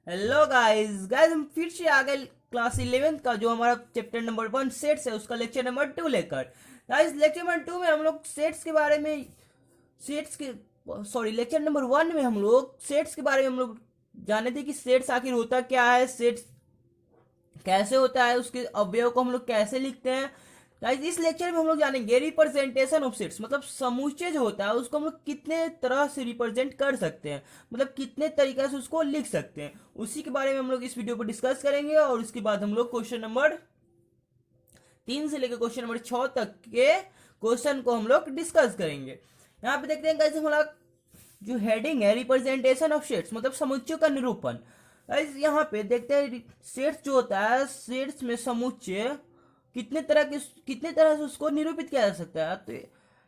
Hello guys guys हम फिर से आ गए क्लास 11th का जो हमारा चैप्टर नंबर 1 सेट्स है उसका लेक्चर नंबर 2 लेकर। गाइस लेक्चर नंबर 2 में हम लोग सेट्स के बारे में सेट्स के सॉरी लेक्चर नंबर 1 में हम लोग सेट्स के बारे में हम लोग जाने थे कि सेट्स आखिर होता क्या है, सेट्स कैसे होता है, उसके अवयव को हम लोग कैसे लिखते हैं। गाइस इस लेक्चर में हम लोग जानेंगे रिप्रेजेंटेशन ऑफ सेट्स, मतलब समूचे जो होता है उसको हम लोग कितने तरह से रिप्रेजेंट कर सकते हैं, मतलब कितने तरीके से उसको लिख सकते हैं। उसी के बारे में हम लोग इस वीडियो पर डिस्कस करेंगे और उसके बाद हम लोग क्वेश्चन नंबर 3 से लेकर क्वेश्चन नंबर 6 तक के क्वेश्चन को हम लोग डिस्कस करेंगे। यहाँ पे देखते हैं गाइस हमारा जो हेडिंग है रिप्रेजेंटेशन ऑफ शेड्स, मतलब समुच्चय का निरूपण। गाइस यहाँ पे देखते हैं शेड्स जो होता है, शेड्स में समुच्चय कितने तरह से उसको निरूपित किया जा सकता है। तो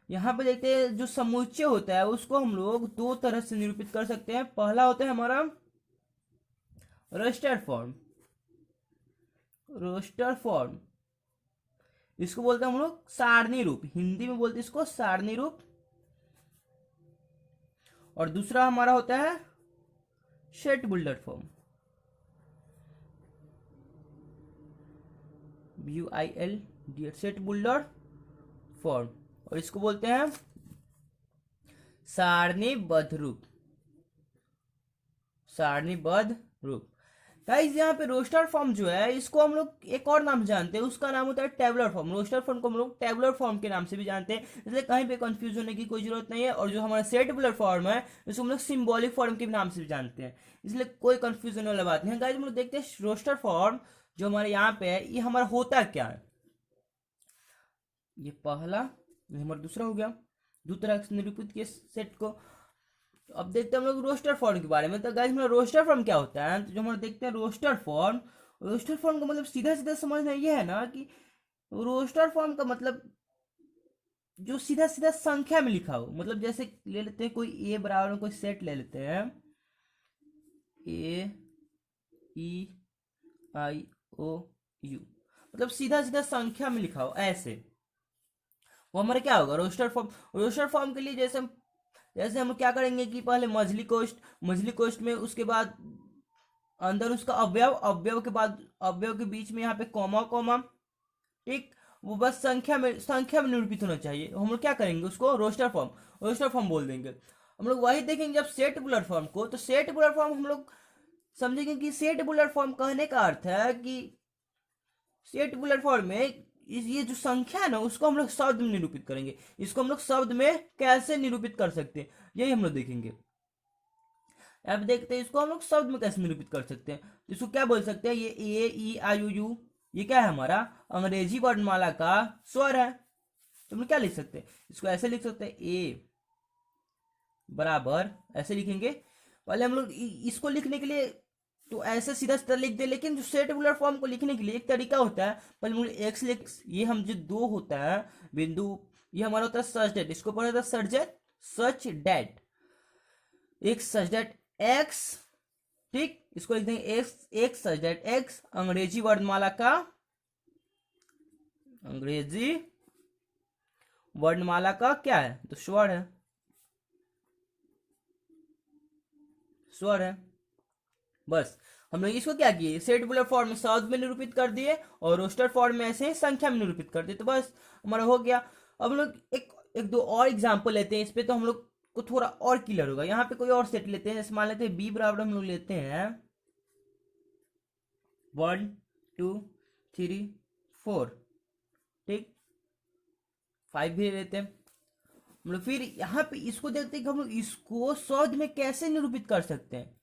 यहाँ पे देखते हैं जो समुच्चय होता है उसको हम लोग दो तरह से निरूपित कर सकते हैं। पहला होता है हमारा रोस्टर फॉर्म। रोस्टर फॉर्म इसको बोलते हैं हम लोग सारणी रूप, हिंदी में बोलते हैं इसको सारणी रूप। और दूसरा हमारा होता है set builder form, BUILD set builder form. और इसको बोलते हैं सारणीबद्ध रूप। सारणीबद्ध रूप। गाइस यहाँ पे रोस्टर फॉर्म जो है इसको हम लोग एक और नाम जानते हैं, उसका नाम होता है टेबुलर फॉर्म। रोस्टर फॉर्म को हम लोग टेबुलर फॉर्म के नाम से भी जानते हैं, इसलिए कहीं पे कंफ्यूज होने की कोई जरूरत नहीं है। और जो हमारा सेटबुलर फॉर्म है इसको हम लोग सिंबॉलिक फॉर्म के नाम से भी जानते हैं, इसलिए कोई कंफ्यूजन वाला बात नहीं है। गाइस हम लोग देखते हैं रोस्टर फॉर्म जो हमारे यहाँ पे है ये हमारा होता क्या है। ये पहला, ये हमारा दूसरा हो गया, दो तरह से निरूपित किए सेट को। तो अब देखते हैं हम लोग रोस्टर फॉर्म के बारे में। तो गाइस हमारा रोस्टर फॉर्म क्या होता है, तो जो हम देखते हैं रोस्टर फॉर्म, रोस्टर फॉर्म का मतलब सीधा सीधा समझना ये है ना कि रोस्टर फॉर्म का मतलब जो सीधा सीधा संख्या में लिखा हो, मतलब जैसे ले लेते हैं कोई ए बराबर में कोई सेट ले लेते हैं, AEIOU, मतलब सीधा सीधा संख्या में लिखा हो ऐसे, वो हमारा क्या होगा रोस्टर फॉर्म। रोस्टर फॉर्म के लिए जैसे हम क्या करेंगे कि पहले मजली कोष्ठ में, उसके बाद अंदर उसका अवयव, अवयव के बाद अवयव के बीच में यहाँ पे कॉमा कॉमा, ठीक। वो बस संख्या में निरूपित होना चाहिए। हम लोग क्या करेंगे उसको रोस्टर फॉर्म बोल देंगे। हम लोग वही देखेंगे जब सेट बुलर फॉर्म को, तो सेट बुलर फॉर्म हम लोग समझेंगे कि सेट बुलर फॉर्म कहने का अर्थ है कि सेट बुलर फॉर्म में ये जो संख्या है ना उसको हम लोग शब्द में निरूपित करेंगे। इसको हम लोग शब्द में कैसे निरूपित कर सकते हैं यही हम लोग देखेंगे। अब देखते हैं इसको हम लोग शब्द में कैसे निरूपित कर सकते हैं। तो इसको क्या बोल सकते हैं, ये AEIOU ये क्या है, हमारा अंग्रेजी वर्णमाला का स्वर है। तो हम लोग क्या लिख सकते हैं, इसको ऐसे लिख सकते हैं, ए बराबर ऐसे लिखेंगे। पहले हम लोग इसको लिखने के लिए तो ऐसे सीधा सीधा लिख दे, लेकिन जो सेटबुलर फॉर्म को लिखने के लिए एक तरीका होता है। पहले हम लोग एक्स लिख, ये हम जो दो होता है बिंदु, ये हमारा होता है सच डेट, इसको पढ़ा था सच डेट, एक सच डेट एक्स, ठीक। इसको लिख देंगे एक्स, एक सच डेट एक्स अंग्रेजी वर्णमाला का, अंग्रेजी वर्णमाला का क्या है, तो स्वर है, स्वर है। बस हम लोग इसको क्या किए, सेटबुलर फॉर्म में शब्द में निरूपित कर दिए और रोस्टर फॉर्म में ऐसे संख्या में निरूपित कर दिए, तो बस हमारा हो गया। अब हम लोग एक दो और एग्जांपल लेते हैं इस पे, तो हम लोग को थोड़ा और क्लियर होगा। यहाँ पे कोई और सेट लेते हैं, जैसे मान लेते हैं बी बराबर हम लोग लेते हैं 1 2 3 4, ठीक। 5 भी लेते हैं हम लोग। फिर यहाँ पे इसको देखते हैं कि हम लोग इसको शब्द में कैसे निरूपित कर सकते हैं।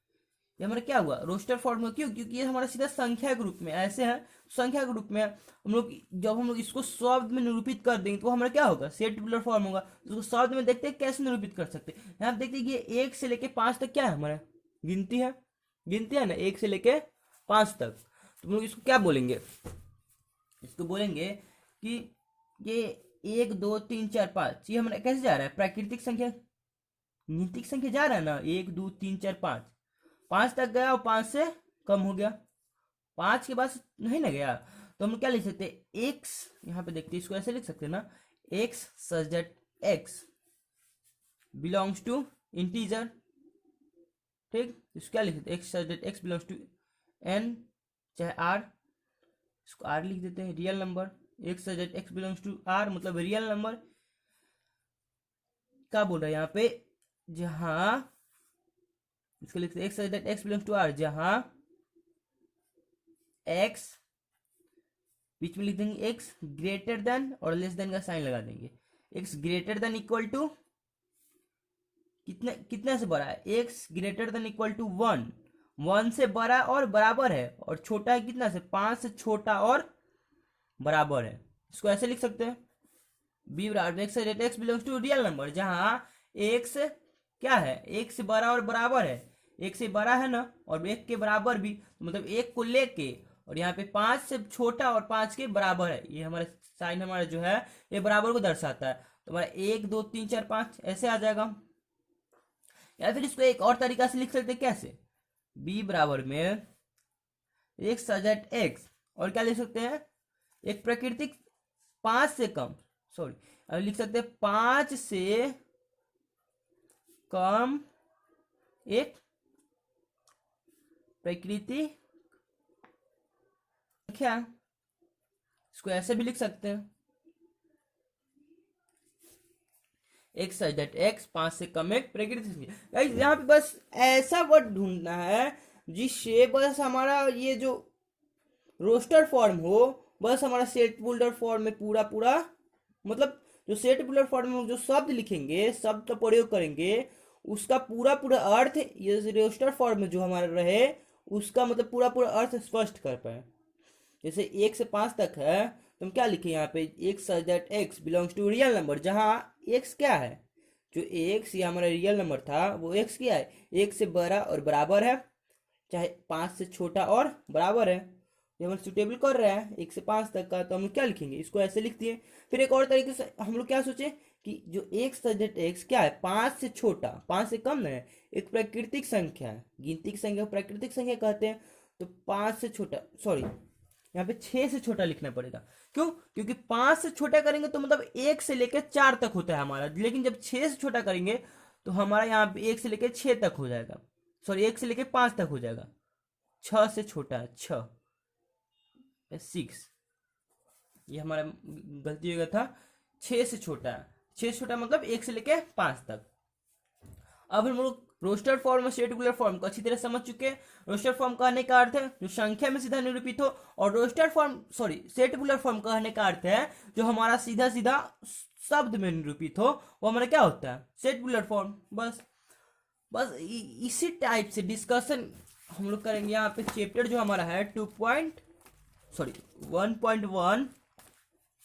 ये हमारा क्या हुआ, रोस्टर फॉर्म में, क्यों, क्योंकि ये हमारा सीधा संख्या के रूप में ऐसे है, संख्या के रूप में है। हम लोग जब हम लोग इसको शब्द में निरूपित कर देंगे तो हमारा क्या होगा, सेटबुलर फॉर्म होगा। तो उसको शब्द में देखते हैं कैसे निरूपित कर सकते हैं। यहाँ पे देखते हैं कि ये 1 से लेके 5 तक क्या है, हमारा गिनती है ना, 1 से लेके 5 तक। तो हम लोग इसको क्या बोलेंगे, इसको बोलेंगे कि ये 1 2 3 4 5, ये हमारा कैसे जा रहा है, प्राकृतिक संख्या, गिनती संख्या जा रहा है ना, 1 2 3 4 5, 5 तक गया और 5 से कम हो गया, 5 के बाद नहीं ना गया। तो हम क्या लिख सकते हैं, एक्स, यहाँ पे देखते हैं इसको ऐसे लिख सकते हैं ना, x such that x belongs to integer, ठीक, इसको क्या लिख देते हैं, x such that x belongs to N चाहे आर, इसको आर लिख देते हैं, real number, x such that x belongs to R मतलब रियल नंबर। क्या बोल रहा है यहाँ पे, जहां इसको लिखते हैं x such that x belongs to R, जहां एक्स बीच में लिख देंगे एक्स ग्रेटर देन और लेस देन का साइन लगा देंगे। X greater than equal to कितने कितने से बड़ा है, x greater than equal to one, one से बड़ा और बराबर है, और छोटा है कितना से, 5 से छोटा और बराबर है। इसको ऐसे लिख सकते हैं, बी बराबर x x belongs to real number, जहां एक्स क्या है, एक से बड़ा और बराबर है, एक से बड़ा है ना और एक के बराबर भी, तो मतलब एक को लेके, और यहाँ पे 5 से छोटा और 5 के बराबर है, ये हमारा साइन हमारा जो है ये बराबर को दर्शाता है। तो हमारा 1 2 3 4 5 ऐसे आ जाएगा। या फिर इसको एक और तरीका से लिख सकते हैं, कैसे, b बराबर में एक्स सजेट एक्स, और क्या लिख सकते हैं, एक प्राकृतिक 5 से कम, सॉरी अब लिख सकते हैं 5 से कम एक प्रकृति संख्या, इसको ऐसे भी लिख सकते हैं, एक्स सच दैट एक्स 5 से कम एक प्रकृति संख्या। यहाँ पे बस ऐसा वर्ड ढूंढना है जिससे बस हमारा ये जो रोस्टर फॉर्म हो, बस हमारा सेट बुल्डर फॉर्म में पूरा पूरा, मतलब जो सेट बुल्डर फॉर्म में जो शब्द लिखेंगे, शब्द का प्रयोग करेंगे, उसका पूरा पूरा अर्थ ये रोस्टर फॉर्म में जो हमारा रहे, उसका मतलब पूरा पूरा अर्थ स्पष्ट कर पाए। जैसे 1 से 5 तक है तो हम क्या लिखे यहाँ पे, x such that x belongs to real number, जहाँ एक्स क्या है, जो एक्स ये हमारा रियल नंबर था वो एक्स क्या है, एक से बड़ा और बराबर है, चाहे 5 से छोटा और बराबर है। ये हम सुटेबल कर रहे हैं 1 से 5 तक का, तो हम लोग क्या लिखेंगे, इसको ऐसे लिख दिए। फिर एक और तरीके से हम लोग क्या सोचे कि जो एक्स सच दैट एक्स क्या है, 5 से छोटा 5 से कम है, एक प्राकृतिक संख्या है, गिनती की संख्या प्राकृतिक संख्या कहते हैं, तो 5 से छोटा, सॉरी यहाँ पे 6 से छोटा लिखना पड़ेगा, क्यों, क्योंकि 5 से छोटा करेंगे तो मतलब 1 से लेकर 4 तक होता है हमारा, लेकिन जब 6 से छोटा करेंगे तो हमारा यहाँ पे 1 से लेकर 6 तक हो जाएगा, सॉरी 1 से लेकर 5 तक हो जाएगा, 6 से छोटा है 6 6, ये हमारा गलती हो गया था, 6 से छोटा है, 6 से छोटा मतलब 1 से लेकर 5 तक। अब हम लोग रोस्टर फॉर्म और शेड्यूलर फॉर्म को अच्छी तरह समझ चुके हैं। रोस्टर फॉर्म कहने का अर्थ है जो संख्या में सीधा निरूपित हो, और roster form sorry scheduler form कहने का अर्थ है जो हमारा सीधा सीधा शब्द में निरूपित हो, वो हमारा क्या होता है, शेड्यूलर फॉर्म। बस बस इसी टाइप से डिस्कशन हम लोग करेंगे यहाँ पे। चैप्टर जो हमारा है 1.1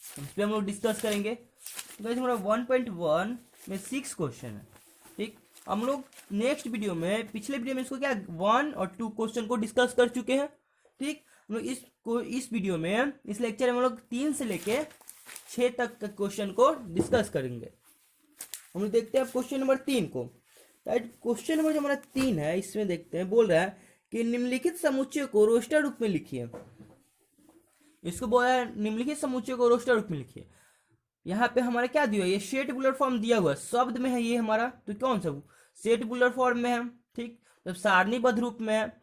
इस पे हम लोग डिस्कस करेंगे। तो हमारा 1.1 में 6 क्वेश्चन है, ठीक। हम लोग नेक्स्ट वीडियो में, पिछले वीडियो में इसको क्या 1 और 2 क्वेश्चन को डिस्कस कर चुके हैं, ठीक। हम लोग इस वीडियो में, इस लेक्चर में हम लोग 3 से लेके 6 तक के क्वेश्चन को डिस्कस करेंगे। हम लोग देखते हैं क्वेश्चन नंबर 3 को। क्वेश्चन नंबर जो हमारा 3 है, इसमें देखते हैं, बोल रहा है कि निम्नलिखित समुच्चय को रोस्टर रूप में लिखिए। इसको बोला है निम्नलिखित समुच्चय को रोस्टर रूप में लिखिए। यहाँ पे हमारा क्या दिया है, ये सेट बुलर फॉर्म दिया हुआ है, शब्द में है ये हमारा, तो कौन सा सेट बुलर फॉर्म में है, ठीक। तो सारणीबद्ध रूप में है,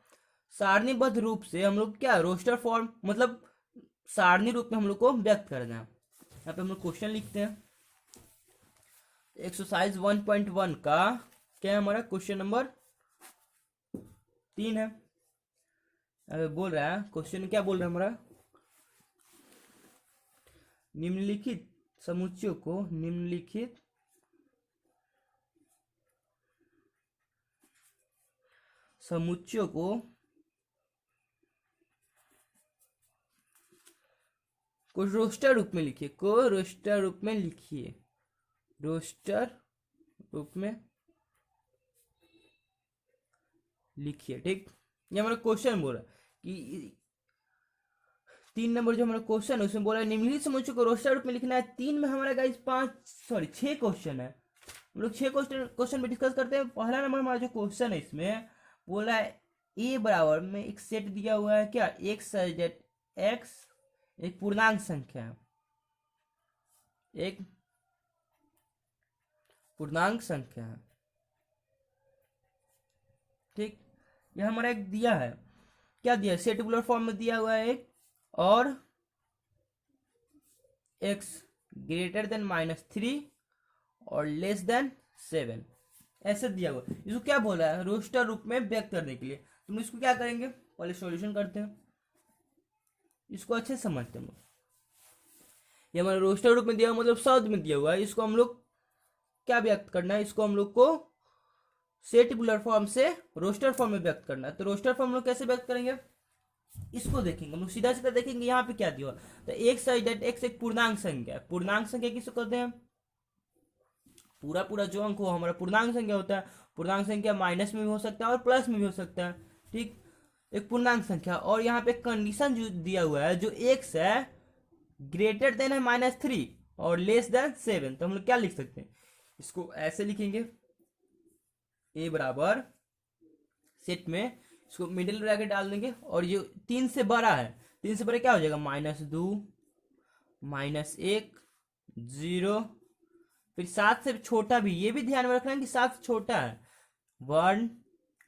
सारणीबद्ध रूप से हम लोग क्या रोस्टर फॉर्म मतलब सारणी रूप में हम लोग को व्यक्त करना है। यहाँ पे हम लोग क्वेश्चन लिखते हैं। एक्सरसाइज 1.1 का क्या है हमारा, क्वेश्चन नंबर 3 है। अगर बोल रहा है क्वेश्चन क्या बोल रहा है हमारा, निम्नलिखित समुच्चयों को निम्नलिखित समुच्चयों को रोस्टर रूप में लिखिए, को रोस्टर रूप में लिखिए, रोस्टर रूप में लिखिए, ठीक। ये हमारा क्वेश्चन बोल रहा है कि 3 नंबर जो हमारा क्वेश्चन है उसमें बोला है निम्नलिखित समुच्चय को रोस्टर रूप में लिखना है। 3 में हमारा गाइस 6 क्वेश्चन है, हम लोग 6 क्वेश्चन पे डिस्कस करते हैं। पहला नंबर हमारा जो क्वेश्चन है इसमें बोला है ए बराबर में एक सेट दिया हुआ है, क्या, एक्स सच दैट एक्स एक पूर्णांक संख्या है, एक पूर्णांक संख्या है, ठीक। यह हमारा एक दिया है, क्या दिया, सेटिकुलर फॉर्म में दिया हुआ है एक, और x ग्रेटर देन -3 और लेस देन 7, ऐसे दिया हुआ। इसको क्या बोला है, रोस्टर रूप में व्यक्त करने के लिए। तुम इसको क्या करेंगे, पहले सॉल्यूशन करते हैं, इसको अच्छे से समझते हैं हम लोग। ये हमारा रोस्टर रूप में दिया हुआ मतलब शब्द में दिया हुआ है, इसको हम लोग क्या व्यक्त करना है, इसको हम लोग को सेटिकुलर फॉर्म से रोस्टर फॉर्म में व्यक्त करना है। तो रोस्टर फॉर्म लोग कैसे व्यक्त करेंगे, इसको देखेंगे हम लोग, सीधा सीधा देखेंगे यहाँ पे क्या दिया हुआ। तो एक्स दैट एक्स एक पूर्णांक संख्या है, पूर्णांक संख्या किसको कहते हैं, पूरा पूरा जो अंक हो हमारा पूर्णांक संख्या होता है। पूर्णांक संख्या माइनस में भी हो सकता है और प्लस में भी हो सकता है, ठीक, एक पूर्णांक संख्या। और यहाँ पे कंडीशन जो दिया हुआ है, जो एक्स है ग्रेटर देन है -3 और लेस देन 7, तो हम लोग क्या लिख सकते हैं, इसको ऐसे लिखेंगे, ए बराबर सेट में इसको मिडिल ब्रैकेट डाल देंगे, और ये 3 से बड़ा है, 3 से बड़ा क्या हो जाएगा, -2 -1 0, फिर 7 से छोटा भी, ये भी ध्यान में रखना है कि 7 से छोटा है, 1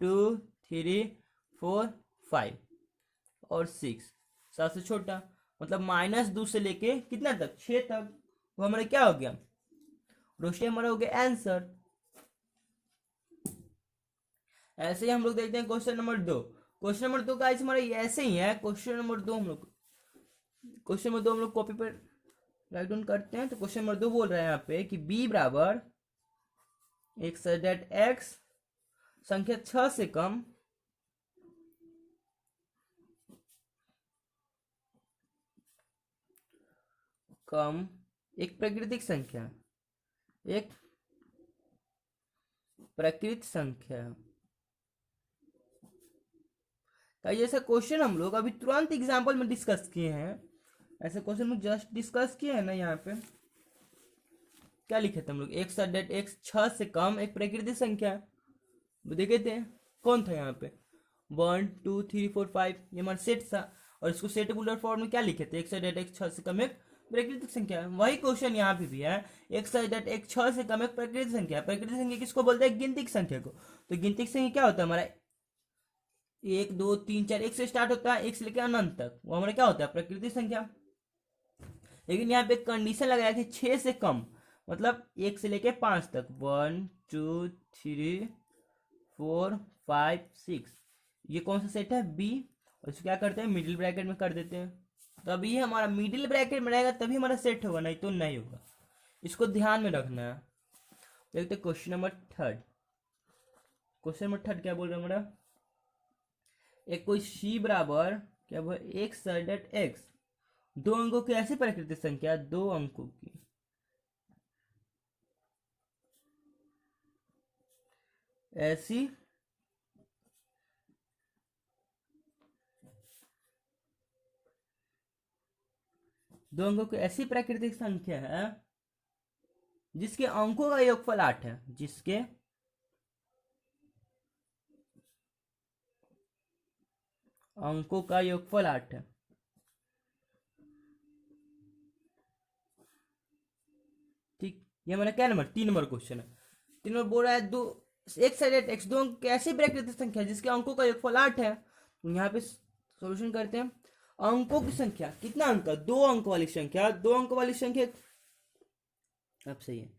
2 3 4 5 और 6, 7 से छोटा मतलब -2 से लेके कितना तक, 6 तक, वो हमारा क्या हो गया, रोस्टर हमारा हो गया आंसर। ऐसे ही हम लोग देखते हैं क्वेश्चन नंबर 2। क्वेश्चन नंबर 2 का हमारा ऐसे ही है, क्वेश्चन नंबर 2 हम लोग कॉपी पर राइट डाउन करते हैं। तो क्वेश्चन नंबर 2 बोल रहे हैं यहाँ पे कि b बराबर एक्स डेट एक्स संख्या 6 से कम एक प्राकृतिक संख्या, एक प्राकृत संख्या का, ऐसा क्वेश्चन हम लोग अभी तुरंत एग्जाम्पल में डिस्कस किए हैं। ऐसे क्वेश्चन में जस्ट डिस्कस किए हैं ना, यहाँ पे क्या लिखे थे हम लोग, एक्स डेट एक्स 6 से कम एक प्राकृतिक संख्या है, देखे थे कौन था यहाँ पे, 1 2 3 4 5, ये हमारा सेट था, और इसको सेटिकुलर फॉर्म में क्या लिखे थे, एक्स डेट एक्स 6 से कम एक प्राकृतिक संख्या है। वही क्वेश्चन यहाँ पे भी है, एक्स डेट एक्स 6 से कम एक प्राकृतिक संख्या है। प्राकृतिक संख्या किसको बोलते हैं, गिनती संख्या को। तो गिनती संख्या क्या होता है हमारा, 1 2 3 4, एक से स्टार्ट होता है, एक से लेकर अनंत तक, वो हमारा क्या होता है, प्राकृतिक संख्या। लेकिन यहाँ पे कंडीशन लगाया कि 6 से कम, मतलब 1 से लेके 5 तक, 1 2 3 4 5 6, ये कौन सा सेट है, बी, और इसको क्या करते हैं, मिडिल ब्रैकेट में कर देते हैं। तो अब ये हमारा मिडिल ब्रैकेट में रहेगा तभी हमारा सेट होगा, नहीं तो नहीं होगा, इसको ध्यान में रखना है। देखते क्वेश्चन नंबर 3। क्वेश्चन नंबर 3 क्या बोल रहे हैं हमारा, एक कोई सी बराबर क्या बोल, एक्स डेट एक्स, 2 अंकों की ऐसी प्राकृतिक संख्या, 2 अंकों की ऐसी प्राकृतिक संख्या है जिसके अंकों का योगफल 8 है, जिसके अंकों का योगफल 8 है। ठीक, ये हमारा क्या नंबर, 3 नंबर क्वेश्चन है। 3 नंबर बोल रहा है दो एक्स डेट एक्स, 2 अंक कैसी प्राकृतिक संख्या जिसके अंकों का योगफल 8 है। तो यहाँ पे सॉल्यूशन करते हैं, अंकों की संख्या, कितना अंक, 2 अंक वाली संख्या, 2 अंक वाली संख्या, अब सही है,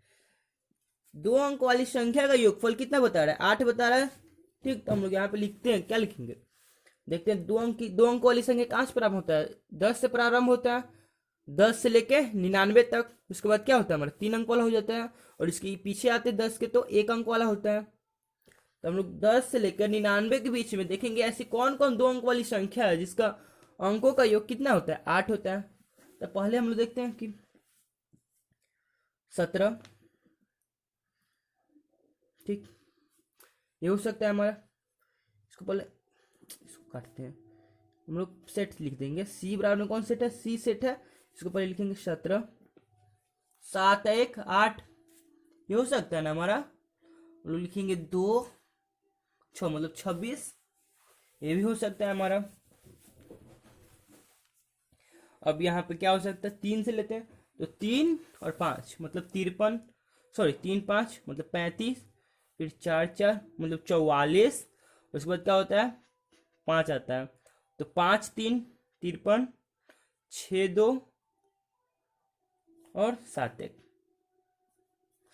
2 अंक वाली संख्या का योगफल कितना बता रहा है, 8 बता रहा है। ठीक, तो हम लोग यहाँ पे लिखते हैं, क्या लिखेंगे, देखते हैं, 2 अंक वाली संख्या कहाँ से प्रारंभ होता है, 10 से प्रारंभ होता है, 10 से लेके 99 तक। उसके बाद क्या होता है हमारा, 3 अंक वाला हो जाता है, और इसके पीछे आते 10 के तो 1 अंक वाला होता है। तो हम लोग 10 से लेकर 99 के बीच में देखेंगे ऐसी कौन कौन 2 अंक वाली संख्या है जिसका अंकों का योग कितना होता है, 8 होता है। तो पहले हम लोग देखते हैं कि 17, ठीक, ये हो सकता है हमारा। इसको पहले इसको काटते हैं, हम लोग सेट लिख देंगे, सी बराबर में कौन सेट है, सी सेट है। इसको पहले लिखेंगे 17, 7 1 8, ये हो सकता है ना हमारा। हम लोग लिखेंगे 2 6 मतलब 26, ये भी हो सकता है हमारा। अब यहाँ पे क्या हो सकता है, 3 से लेते हैं, तो 3 और 5 मतलब 53, सॉरी 3 5 मतलब 35, फिर 4 4 मतलब 44, उसके बाद क्या होता है, 5 आता है। तो 5 3 53, 6 2 और 7 1,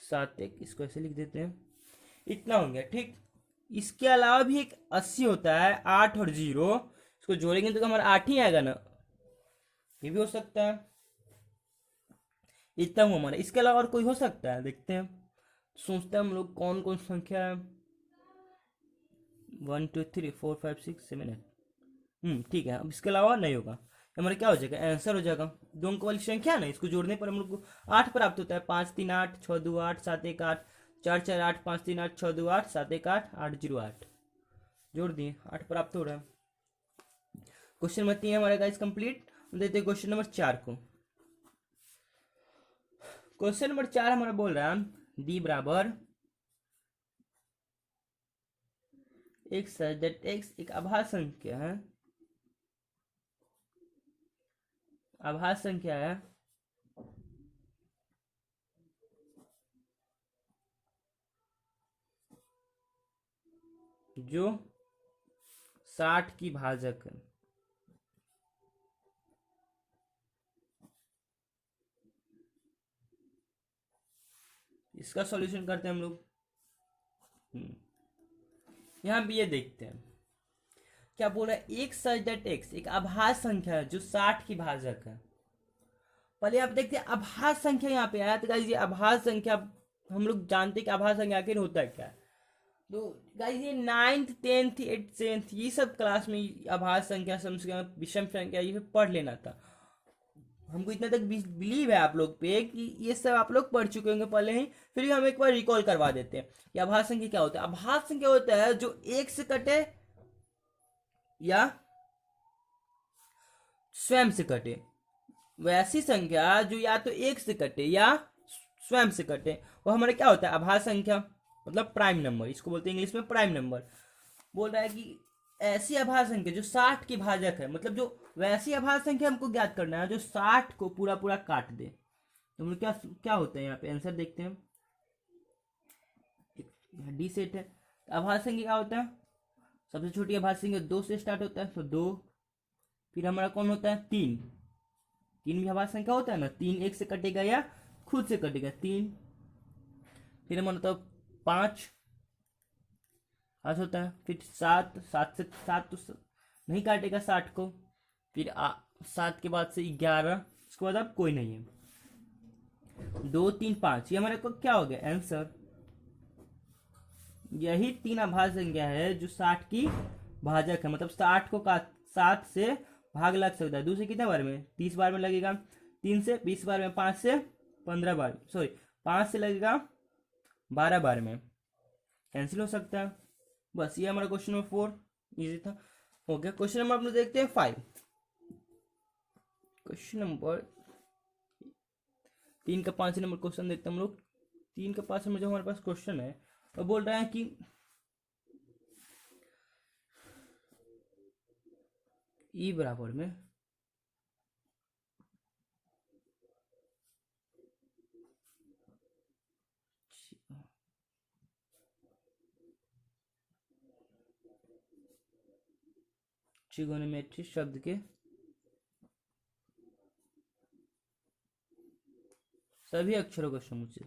7 1 इसको ऐसे लिख देते हैं। इतना हो गया, ठीक। इसके अलावा भी एक 80 होता है, 8 और 0, इसको जोड़ेंगे तो हमारा 8 ही आएगा ना, ये भी हो सकता है। इतना हुआ हमारा। इसके अलावा और कोई हो सकता है, देखते हैं, सोचते हैं हम लोग कौन कौन संख्या है। 1 2 3 4 5 6 7 8, ठीक है। अब इसके अलावा नहीं होगा, हमारा क्या हो जाएगा, आंसर हो जाएगा। दो अंक वाली संख्या है ना, इसको जोड़ने पर हम लोग को 8 प्राप्त होता है। 5 3 8, 6 2 8, 7 1 8, 4 4 8, 5 3 8, 6 2 8, 7 1 8, 8 0 8, जोड़ दिए, 8 प्राप्त हो रहा है। क्वेश्चन नंबर 3 हमारे गाइस कंप्लीट। देते हैं क्वेश्चन नंबर 4 को। क्वेश्चन नंबर 4 हमारा बोल रहा है डी बराबर एक्स दैट एक्स एक आभास संख्या है, आभास संख्या है जो 60 की भाजक है। इसका सॉल्यूशन करते हैं हम लोग। यहां भी ये देखते हैं क्या बोल रहा है, एक सच दैट एक्स एक आभास संख्या है जो 60 की भाजक है। पहले आप देखते हैं आभास संख्या यहाँ पे आया, तो गाइस ये आभास संख्या हम लोग जानते हैं कि आभास संख्या आखिर होता है क्या। तो गाइस ये 9th 10th 8th 7th ये सब क्लास में आभास संख्या, सम संख्या, विषम संख्या ये सब पढ़ लेना था। हमको इतना तक बिलीव है आप लोग पे कि ये सब आप लोग पढ़ चुके होंगे पहले ही, फिर भी हम एक बार रिकॉल करवा देते हैं कि आभास संख्या क्या होता है। आभास संख्या होता है जो एक से कटे या स्वयं से कटे। वैसी संख्या जो या तो एक से कटे या स्वयं से कटे, वो हमारा क्या होता है, आभास संख्या, मतलब प्राइम नंबर, इसको बोलते हैं इंग्लिश में प्राइम नंबर। बोल रहा है कि ऐसी आभास संख्या जो 60 की भाजक है, मतलब जो वैसी आभास संख्या हमको ज्ञात करना है जो 60 को पूरा पूरा काट दे। तो हम लोग क्या क्या होता है यहाँ पे, आंसर देखते हैं। डी सेट है, आभास संख्या क्या होता है, सबसे छोटी आभास संख्या 2 से स्टार्ट होता है, तो 2। फिर हमारा कौन होता है, 3, 3 भी आभास संख्या होता है ना, 3 एक से कटेगा या खुद से कटेगा, 3। फिर हमारा होता है 5 आज होता है। फिर 7, 7 से 7 तो नहीं काटेगा 60 को। फिर 7 के बाद से 11, उसके बाद अब कोई नहीं है। 2 3 5 ये हमारे को क्या हो गया आंसर। यही 3 आभास संख्या है जो 60 की भाजक है, मतलब 60 को 7 से भाग लग सकता है। दूसरे कितने बार में, 30 बार में लगेगा, 3 से 20 बार में, 5 से 15 बार, सॉरी 5 से लगेगा 12 बार में, कैंसिल हो सकता है। बस ये हमारा क्वेश्चन नंबर 4 इजी था, हो गया। क्वेश्चन नंबर हम लोग देखते हैं 5। क्वेश्चन नंबर 3 का 5 नंबर क्वेश्चन देखते हैं हम लोग। 3 का 5 नंबर जो हमारे पास क्वेश्चन है, वो बोल रहा है कि ई बराबर में ट्रिगोनोमेट्री शब्द के सभी अक्षरों का समुच्चय।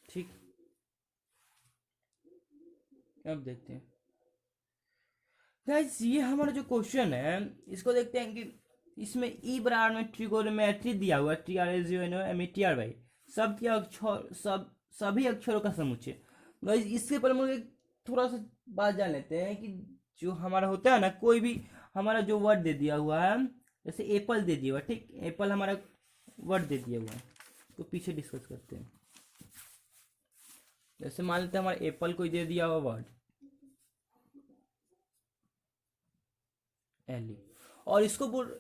ठीक, अब देखते हैं गाइस, ये हमारा जो क्वेश्चन है इसको देखते हैं कि इसमें ई बराबर में ट्रिगोनोमेट्री दिया हुआ है, TRAGONOMETRY, सब के अक्षर, सभी अक्षरों का समुच्चय। गाइस इससे पहले हम लोग थोड़ा सा बात जान लेते हैं कि जो हमारा होता है ना, कोई भी हमारा जो वर्ड दे दिया हुआ है, जैसे एप्पल दे दिया हुआ है, ठीक, एप्पल हमारा वर्ड दे दिया हुआ है, तो पीछे डिस्कस करते हैं। जैसे मान लेते हैं हमारा एप्पल कोई दे दिया हुआ वर्ड एली, और इसको बोल,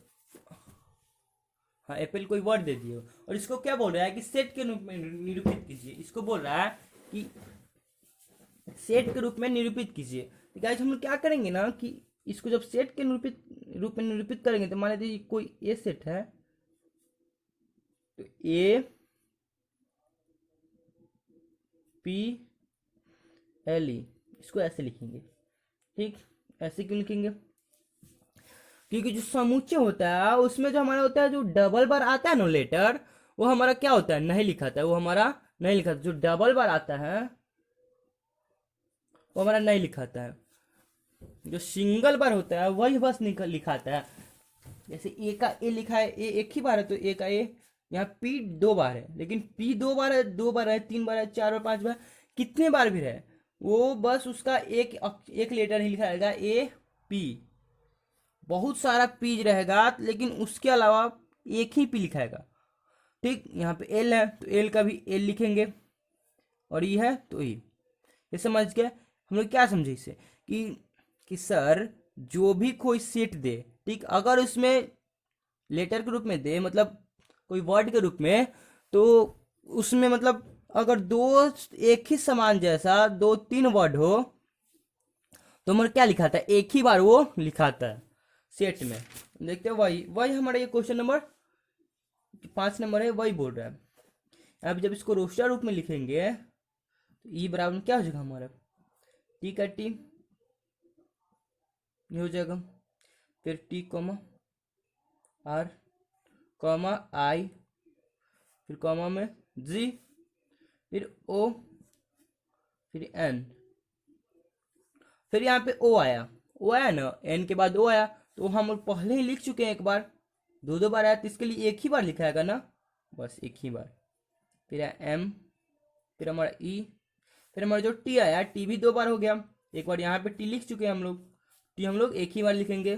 हाँ एप्पल कोई वर्ड दे दिए और इसको क्या बोल रहा है कि सेट के रूप में निरूपित कीजिए। इसको बोल रहा है कि सेट के रूप में निरूपित कीजिए। तो गाइस हम लोग क्या करेंगे ना कि इसको जब सेट के रूप में निरूपित करेंगे तो मान लीजिए कोई ए सेट है, तो ए पी एल ई, इसको ऐसे लिखेंगे। ठीक, ऐसे क्यों लिखेंगे? क्योंकि जो समुच्चय होता है उसमें जो हमारा होता है, जो डबल बार आता है ना लेटर, वो हमारा क्या होता है, नहीं लिखा था, वो हमारा नहीं लिखा था। जो डबल बार आता है वो हमारा नहीं लिखाता है। जो सिंगल बार होता है वही बस लिखाता है। जैसे ए का ए लिखा है, ए एक ही बार है तो ए का ए, यहाँ पी दो बार है, लेकिन पी दो बार है, दो बार है, तीन बार है, चार बार, पांच बार, कितने बार भी है, वो बस उसका एक लेटर ही लिखा रहेगा, ए पी। बहुत सारा पीज रहेगा लेकिन उसके अलावा एक ही पी लिखाएगा। ठीक, यहाँ पे एल है तो एल का भी एल लिखेंगे, और ई है तो ई। ये समझ गए हम लोग? क्या समझे इससे कि सर जो भी कोई सेट दे, ठीक, अगर उसमें लेटर के रूप में दे, मतलब कोई वर्ड के रूप में, तो उसमें मतलब अगर दो एक ही समान जैसा दो तीन वर्ड हो तो हमारा क्या लिखाता है, एक ही बार वो लिखाता है सेट में। देखते हैं, वही वही हमारा ये क्वेश्चन नंबर 5 नंबर है, वही बोल रहा है। अब जब इसको रोस्टर रूप में लिखेंगे तो ई बराबर में क्या हो जाएगा हमारा, टी का टी ये हो जाएगा, फिर टी कॉमा आर कॉमा आई, फिर कॉमा में जी, फिर ओ, फिर एन, फिर यहाँ पे ओ आया, ओ आया ना, एन के बाद ओ आया, तो हम लोग पहले ही लिख चुके हैं एक बार, दो दो बार आया तो इसके लिए एक ही बार लिखाएगा ना, बस एक ही बार। फिर एम, फिर हमारा ई, फिर हमारा जो टी आया, टी भी दो बार हो गया, एक बार यहाँ पे टी लिख चुके हैं हम लोग, टी हम लोग एक ही बार लिखेंगे,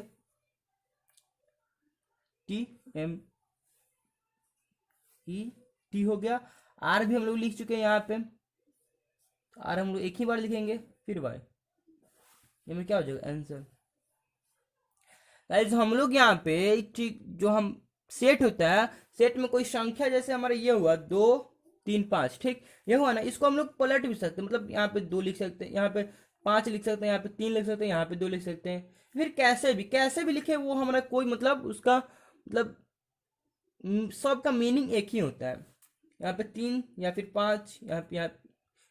टी एम ई टी हो गया। आर भी हम लोग लिख चुके हैं यहाँ पे, आर हम लोग एक ही बार लिखेंगे, फिर वाई, ये में क्या हो जाएगा आंसर। गाइस हम लोग यहाँ पे ठीक, जो हम सेट होता है, सेट में कोई संख्या जैसे हमारा ये हुआ 2 3 5, ठीक, ये हुआ ना, इसको हम लोग पलट भी सकते हैं, मतलब यहाँ पे 2 लिख सकते हैं, यहाँ पे 5 लिख सकते हैं, यहाँ पे 3 लिख सकते हैं, यहाँ पे 2 लिख सकते हैं, फिर कैसे भी लिखे वो हमारा कोई मतलब उसका मतलब सबका मीनिंग एक ही होता है। यहाँ पे 3 या फिर 5, यहाँ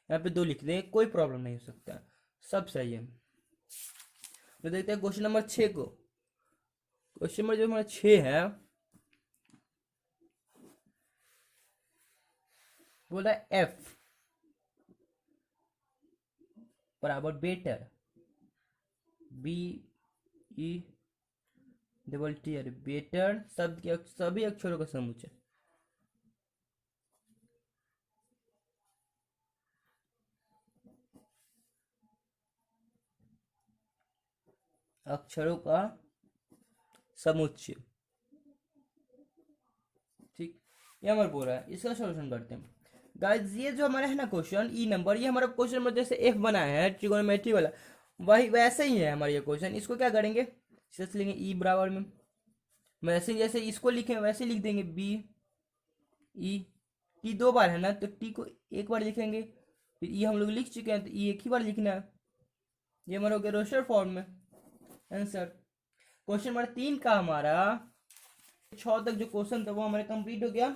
पे 2 लिख दें, कोई प्रॉब्लम नहीं हो सकता, सब सही है। तो देखते हैं क्वेश्चन नंबर 6 को। क्वेश्चन नंबर जो हमारा 6 है, बोला एफ बराबर better, B E double T R, better शब्द के सभी अक्षरों का समुच्चय। अक्षरों का समुच्चय, ठीक, ये हमारा बोल रहा है, इसका सॉल्यूशन करते हैं। गाइस ये जो हमारा है ना क्वेश्चन ई नंबर, ये हमारा क्वेश्चन नंबर जैसे एफ बनाया है ट्रिगोनोमेट्री वाला, वही वैसे ही है हमारा ये क्वेश्चन। इसको क्या करेंगे, इसे लेंगे ई बराबर में, वैसे जैसे इसको लिखे वैसे लिख देंगे, बी ई, टी दो बार है ना तो टी को एक बार लिखेंगे, फिर ई हम लोग लिख चुके हैं तो ई एक ही बार लिखना है। ये हमारा हो गया रोस्टर फॉर्म में आंसर। क्वेश्चन नंबर 3 का हमारा 6 तक जो क्वेश्चन था वो हमारा कंप्लीट हो गया।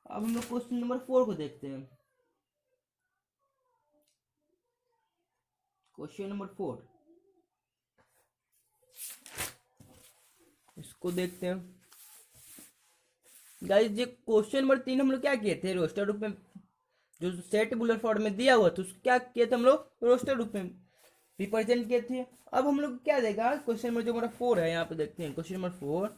अब हम लोग क्वेश्चन नंबर 4 को देखते हैं। क्वेश्चन नंबर 4 इसको देखते हैं। गाइस ये क्वेश्चन नंबर 3 हम लोग क्या किए थे, रोस्टर रूप में जो सेट बुलर फॉर्म में दिया हुआ था उसको क्या किए थे हम लोग, रोस्टर रूप में रिप्रेजेंट किए थे। अब हम लोग क्या देगा, क्वेश्चन नंबर जो हमारा 4 है, यहाँ पे देखते हैं क्वेश्चन नंबर 4,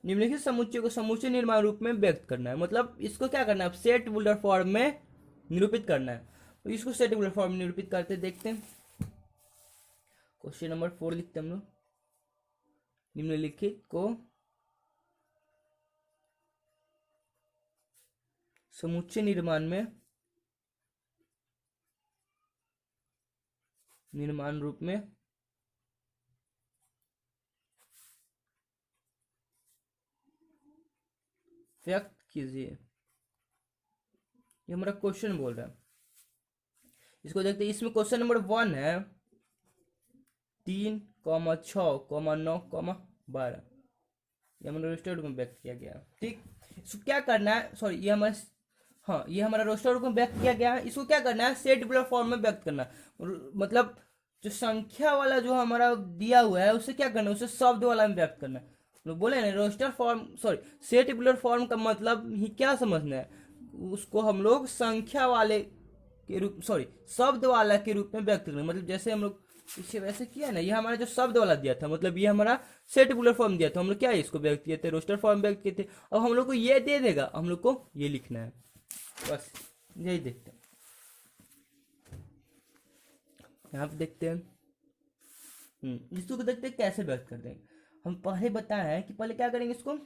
निम्नलिखित समुच्चय को समुच्चय निर्माण रूप में व्यक्त करना है। मतलब इसको क्या करना है, सेट बुलर फॉर्म में निरूपित करना है। तो इसको सेट बुलर फॉर्म में निरूपित करते देखते हैं। क्वेश्चन नंबर 4 लिखते हैं हम लोग, निम्नलिखित को समुच्चय निर्माण रूप में व्यक्त कीजिए। ये हमारा क्वेश्चन बोल रहा है। इसको देखते हैं, इसमें क्वेश्चन नंबर 1 है 3 कॉमा 6, 9, 12 ये हमारा रोस्टर रूप में व्यक्त किया गया। ठीक, इसको क्या करना है, सॉरी ये हमारा, हाँ ये हमारा रोस्टर रूप में व्यक्त किया गया है। इसको क्या करना है, सेट टेबुलर फॉर्म में व्यक्त करना है। मतलब जो संख्या वाला जो हमारा दिया हुआ है उसे क्या करना है, उसे शब्द वाला में व्यक्त करना है। लोग बोले ना roster form, sorry set tabular form का मतलब ही क्या समझना है, उसको हम लोग संख्या वाले के रूप, सॉरी शब्द वाला के रूप में व्यक्त करना। मतलब जैसे हम लोग पीछे वैसे किया ना, ये हमारा जो शब्द वाला दिया था, मतलब ये हमारा सेट टेबुलर फॉर्म दिया था, हम लोग क्या है इसको व्यक्त किए थे, रोस्टर फॉर्म व्यक्त किए थे। अब हम लोग को ये दे देगा, हम लोग को ये लिखना है, बस यही देखते हैं। यहाँ पे देखते हैं, इसको देखते हैं कैसे व्यक्त करते हैं। हम पहले बताए हैं कि पहले क्या करेंगे, इसको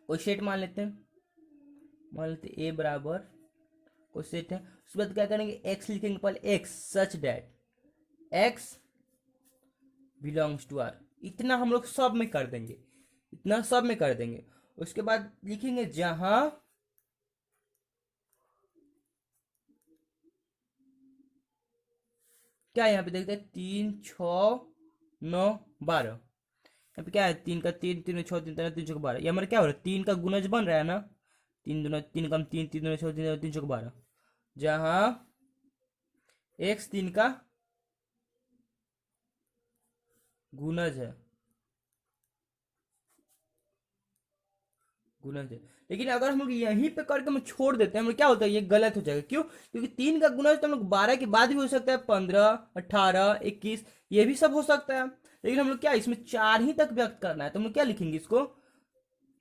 कोई सेट मान लेते हैं, मान लेते ए बराबर कोई सेट है। उसके बाद क्या करेंगे, एक्स लिखेंगे पहले, x such that x belongs to R, इतना हम लोग सब में कर देंगे, इतना सब में कर देंगे। उसके बाद लिखेंगे जहां क्या, यहाँ पे देखते हैं 3, 6, 9, 12, यहाँ पे क्या है 3 का 3, 3 6, 3 3 6 12, ये हमारा क्या हो रहा है 3 का गुणज बन रहा है ना, 3 दूना 3 कम 3, 3 दूना 6, 3 3 6 12, जहां x 3 का गुणज है, गुणज है। लेकिन अगर हम लोग यहीं पे करके हम छोड़ देते हैं, हम लोग क्या होता है, ये गलत हो जाएगा। क्यों, क्योंकि 3 का गुणज तो हम लोग 12 के बाद भी हो सकता है, 15, 18, 21 ये भी सब हो सकता है। लेकिन हम लोग क्या इसमें 4 ही तक व्यक्त करना है, तो हम लोग क्या लिखेंगे इसको,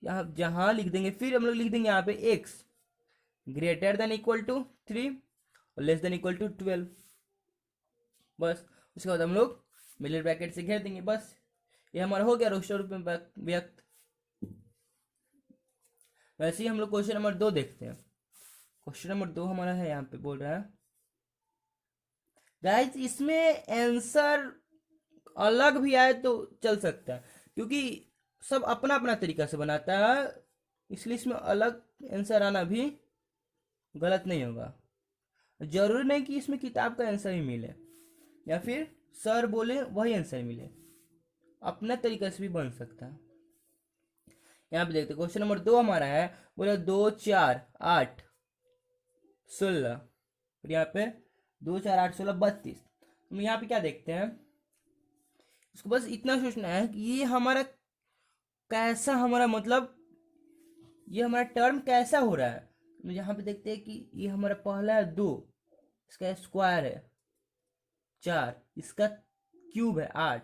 यहाँ जहां लिख देंगे, फिर हम लोग लिख देंगे यहाँ पे x greater than equal to 3 और लेस देन इक्वल टू 12, बस। उसके बाद हम लोग मिडिल ब्रैकेट से घेर देंगे, बस ये हमारा हो गया रोस्टर रूप में व्यक्त। वैसे ही हम लोग क्वेश्चन नंबर 2 देखते हैं। क्वेश्चन नंबर 2 हमारा है, यहाँ पे बोल रहा है गाइस, इसमें आंसर अलग भी आए तो चल सकता है, क्योंकि सब अपना अपना तरीका से बनाता है, इसलिए इसमें अलग आंसर आना भी गलत नहीं होगा। जरूरी नहीं कि इसमें किताब का आंसर ही मिले या फिर सर बोले वही आंसर मिले, अपना तरीका से भी बन सकता है। यहाँ पे देखते क्वेश्चन नंबर 2 हमारा है, बोला 2 4 8 16, और यहाँ पे 2 4 8 16 32। हम यहाँ पे क्या देखते हैं, इसको बस इतना सोचना है कि ये हमारा कैसा, हमारा मतलब ये हमारा टर्म कैसा हो रहा है। तो यहाँ पे देखते हैं कि ये हमारा पहला है 2, इसका स्क्वायर है 4, इसका क्यूब है 8,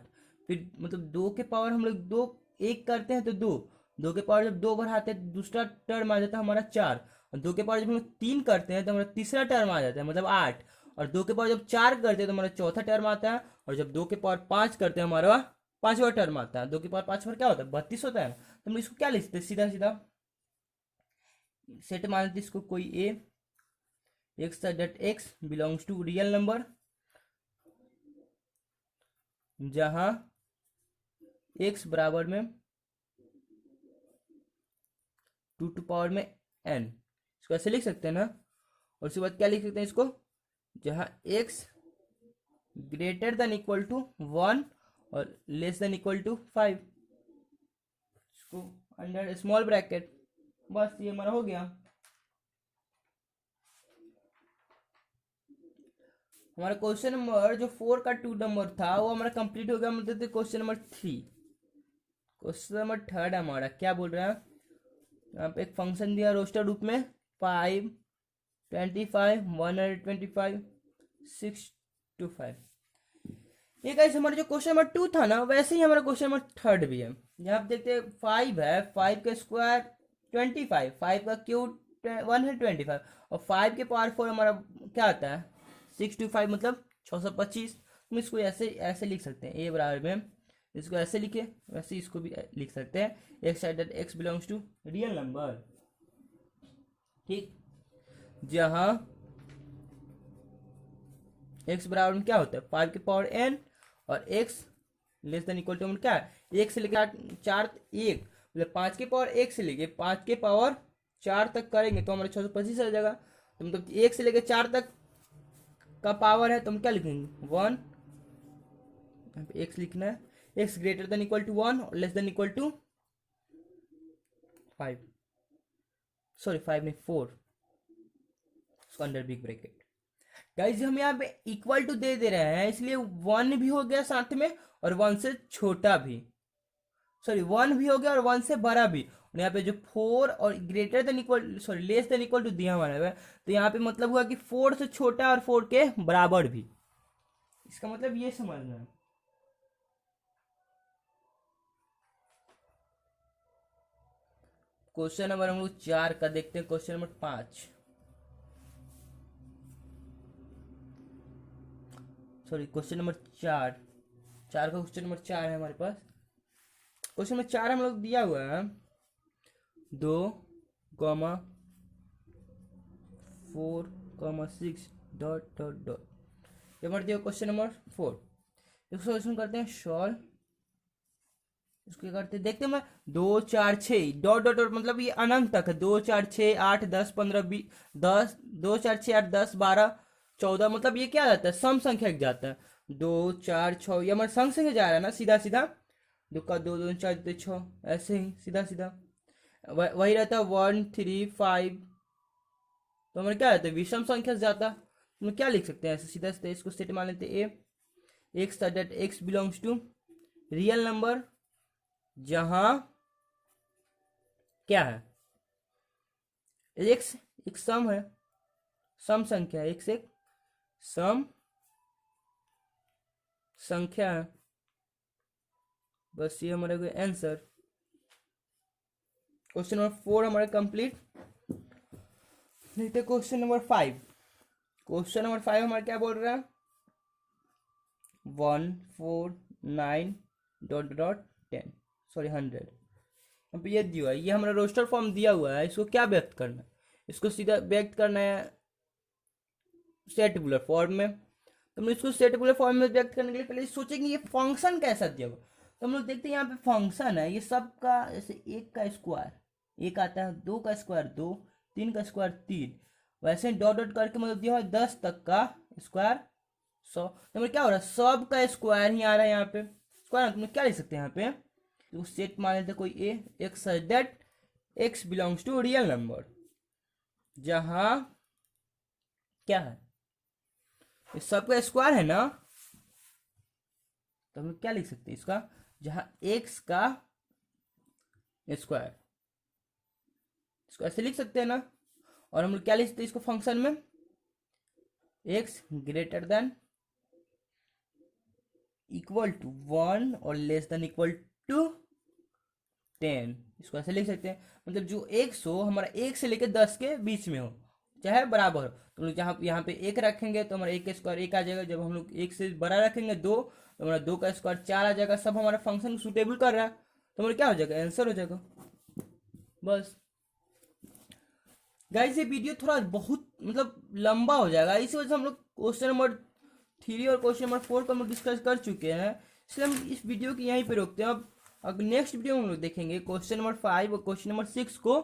फिर मतलब 2 के पावर हम लोग 2 1 करते हैं तो 2, 2 के पावर जब 2 बढ़ाते हैं तो दूसरा टर्म आ जाता है हमारा 4, और 2 के पावर जब हम लोग 3 करते हैं तो हमारा तीसरा टर्म आ जाता है मतलब 8, और 2 के पावर जब 4 करते हैं तो हमारा चौथा टर्म आता है, और जब 2 के पावर 5 करते हैं हमारा 5वां टर्म आता है। 2 के पावर 5 पर क्या होता है 32 होता है ना। तो हम इसको क्या लिखते हैं, सीधा सीधा सेट मान लेते इसको कोई A, x that x belongs to real number, जहां x बराबर में 2 टू पावर में n, इसको ऐसे लिख सकते हैं ना। और उसके बाद क्या लिख सकते हैं इसको, जहां x greater than equal to 1 और लेस देन इक्वल टू 5, इसको अंडर स्मॉल ब्रैकेट, बस ये हमारा हो गया। हमारा क्वेश्चन नंबर जो 4 का 2 नंबर था वो हमारा कंप्लीट हो गया। हम देखते क्वेश्चन नंबर 3। क्वेश्चन नंबर 3 हमारा क्या बोल रहा है, यहाँ पे एक फंक्शन दिया रोस्टर रूप में 5 25 125 6 to 5। ये गाइस हमारा जो क्वेश्चन नंबर 2 था ना, वैसे ही हमारा क्वेश्चन नंबर 3 भी है। यहाँ पे देखते हैं 5 है, 5 का स्क्वायर 25, 5 का क्यूब 125, और 5 के पावर 4 हमारा क्या आता है 6 to 5 मतलब 625। हम इसको ऐसे ऐसे लिख सकते हैं, ए बराबर में इसको ऐसे लिखे, वैसे इसको भी लिख सकते हैं, x side that x belongs to real number. ठीक, जहां एक्स बराबर में क्या होता है 5 के पावर n, और x less than equal to क्या है 1 से लेकर 4 1, मतलब 5 के पावर 1 से लेके 5 के पावर 4 तक करेंगे तो हमारा 625 आ जाएगा। तो मतलब 1 से लेकर 4 तक का पावर है तो हम क्या लिखेंगे 1, यहाँ पे x लिखना है, x greater than equal to 1 और less than equal to 5, sorry 5 नहीं 4, उसको अंडर बिग ब्रैकेट। गाइज हम यहाँ पे इक्वल टू दे रहे हैं, इसलिए 1 भी हो गया साथ में और 1 से छोटा भी, सॉरी 1 भी हो गया और 1 से बड़ा भी। और यहाँ पे जो 4 और greater than equal, sorry less than equal to दिया हमारे पे, तो यहाँ पे मतलब हुआ कि 4 से छोटा और 4 के बराबर भी। इसका मतलब ये समझना है। क्वेश्चन नंबर हम लोग 4 का देखते हैं। Question number 5, sorry question number 4 का क्वेश्चन नंबर 4 है हमारे पास। क्वेश्चन नंबर 4 हम लोग दिया हुआ है 2, 4, 6 डॉट डॉट डॉट। ये हमारे दिया क्वेश्चन नंबर 4। इसको सोल्यूशन करते हैं सॉल्व। इसको करते हैं, देखते हैं मैं 2, 4, 6 डॉट डॉट डॉट, मतलब ये अनंत तक है। 2, 4, 6, 8, 10, 15, 20, 10, 2, 4, 6, 8, 10, 12, 14, मतलब ये क्या जाता है, सम संख्या जाता है। 2, 4, 6, ये हमारे सम संख्या जा रहा है ना, सीधा सीधा 2 का 2, 2, 4, 2, 6, ऐसे ही सीधा सीधा वही रहता है 1, 3, 5। तो हमारे क्या रहता है, विषम संख्या से जाता। तो हम क्या लिख सकते हैं ऐसे सीधा सीधा, इसको सेट मान लेते हैं A x that x belongs to real number, जहां क्या है, एक्स एक सम है, सम संख्या है, एक्स एक सम संख्या है। बस ये हमारा आंसर। क्वेश्चन नंबर 4 हमारा कंप्लीट। देखते क्वेश्चन नंबर 5। क्वेश्चन नंबर 5 हमारा क्या बोल रहा है, 1, 4, 9 डॉट डॉट 10, सॉरी 100। अब ये दिया है, ये हमारा रोस्टर फॉर्म दिया हुआ है। इसको क्या व्यक्त करना है, इसको सीधा व्यक्त करना है सेट टेबुलर फॉर्म में। तो हम लोग इसको सेट टेबुलर फॉर्म में व्यक्त करने के लिए पहले सोचेंगे ये फंक्शन कैसा दिया हुआ। तो हम लोग देखते हैं यहाँ पे फंक्शन है, ये सब का जैसे 1 का स्क्वायर 1 आता है, 2 का स्क्वायर 2, 3 का स्क्वायर 3, वैसे डॉट डॉट करके मतलब दिया हुआ 10 तक का स्क्वायर 100। तो मतलब क्या हो रहा है, सब का स्क्वायर ही आ रहा है यहाँ पे स्क्वायर। तुम क्या लिख सकते हैं यहाँ पे, तो सेट मान लेते कोई A x that x belongs to real number, जहां क्या है, इस सब का स्क्वायर है ना। तो हम लोग क्या लिख सकते हैं इसका, जहां एक्स का स्क्वायर, इसको ऐसे लिख सकते हैं ना। और हम लोग क्या लिख सकते हैं इसको फंक्शन में, x greater than equal to 1 और लेस देन इक्वल टू 10, इसको ऐसे लिख सकते हैं। मतलब जो एक्स हो हमारा 1 से लेकर 10 के बीच में हो, चाहे बराबर हो। तो हम लोग जहाँ यहाँ पे 1 रखेंगे तो हमारा 1 का स्क्वायर 1 आ जाएगा। जब हम लोग 1 से बड़ा रखेंगे 2, तो हमारा 2 का स्क्वायर 4 आ जाएगा। सब हमारा फंक्शन सुटेबल कर रहा है, तो हमारा क्या हो जाएगा, आंसर हो जाएगा। बस गाइस ये वीडियो थोड़ा बहुत मतलब लंबा हो जाएगा, इसी वजह से हम लोग क्वेश्चन नंबर 3 और क्वेश्चन नंबर 4 को हम लोग डिस्कस कर चुके हैं, इसलिए हम इस वीडियो को यहीं पे रोकते हैं। अब नेक्स्ट वीडियो में हम लोग देखेंगे क्वेश्चन नंबर 5 और क्वेश्चन नंबर 6 को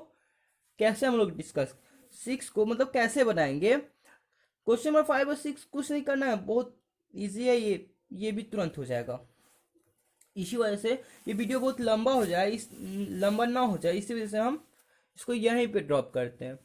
कैसे हम लोग डिस्कस, 6 को मतलब कैसे बनाएंगे। क्वेश्चन नंबर 5 और 6 कुछ नहीं करना है, बहुत ईजी है, ये भी तुरंत हो जाएगा। इसी वजह से ये वीडियो बहुत लंबा हो जाए, इस लंबा ना हो जाए, इसी वजह से हम इसको यहीं पे ड्रॉप करते हैं।